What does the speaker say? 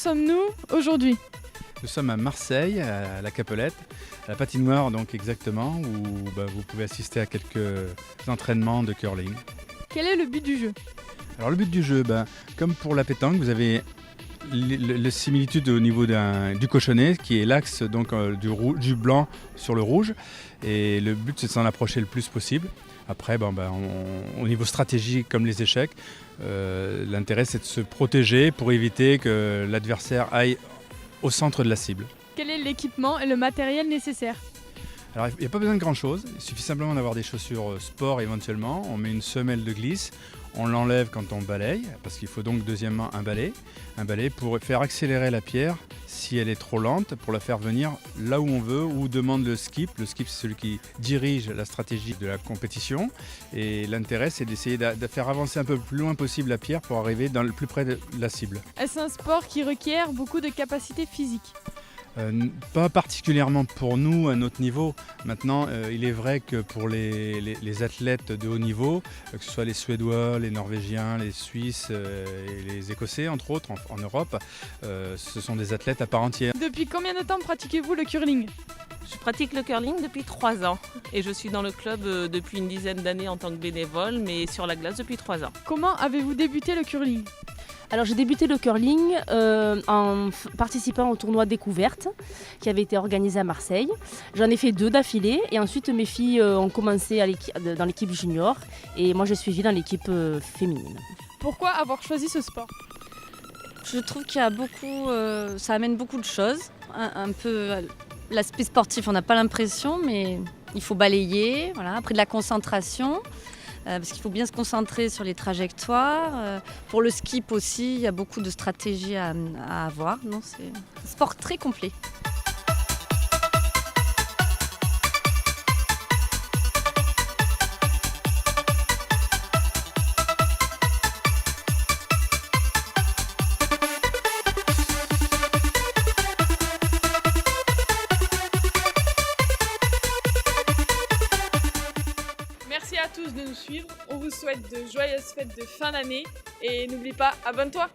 sommes-nous aujourd'hui? Nous sommes à Marseille, à la Capelette, à la patinoire donc exactement, où vous pouvez assister à quelques entraînements de curling. Quel est le but du jeu? Alors le but du jeu, comme pour la pétanque, vous avez la similitude au niveau du cochonnet, qui est l'axe donc du blanc sur le rouge, et le but c'est de s'en approcher le plus possible. Après, au niveau stratégique comme les échecs, l'intérêt c'est de se protéger pour éviter que l'adversaire aille au centre de la cible. Quel est l'équipement et le matériel nécessaire? Alors il n'y a pas besoin de grand chose, il suffit simplement d'avoir des chaussures sport éventuellement, on met une semelle de glisse, on l'enlève quand on balaye, parce qu'il faut donc deuxièmement un balai pour faire accélérer la pierre si elle est trop lente, pour la faire venir là où on veut, où demande le skip. Le skip c'est celui qui dirige la stratégie de la compétition, et l'intérêt c'est d'essayer de faire avancer un peu plus loin possible la pierre pour arriver le plus près de la cible. Est-ce un sport qui requiert beaucoup de capacités physiques? Pas particulièrement pour nous à notre niveau. Maintenant, il est vrai que pour les athlètes de haut niveau, que ce soit les Suédois, les Norvégiens, les Suisses et les Écossais, entre autres, en Europe, ce sont des athlètes à part entière. Depuis combien de temps pratiquez-vous le curling? Je pratique le curling depuis 3 ans et je suis dans le club depuis une dizaine d'années en tant que bénévole, mais sur la glace depuis 3 ans. Comment avez-vous débuté le curling? Alors j'ai débuté le curling en participant au tournoi Découverte qui avait été organisé à Marseille. J'en ai fait 2 d'affilée et ensuite mes filles ont commencé dans l'équipe junior et moi j'ai suivi dans l'équipe féminine. Pourquoi avoir choisi ce sport? Je trouve qu'il y a beaucoup, ça amène beaucoup de choses. Un peu l'aspect sportif, on n'a pas l'impression, mais il faut balayer, voilà. Après de la concentration. Parce qu'il faut bien se concentrer sur les trajectoires. Pour le skip aussi, il y a beaucoup de stratégies à avoir. Non, c'est un sport très complet. Merci à tous de nous suivre. On vous souhaite de joyeuses fêtes de fin d'année et n'oublie pas, abonne-toi!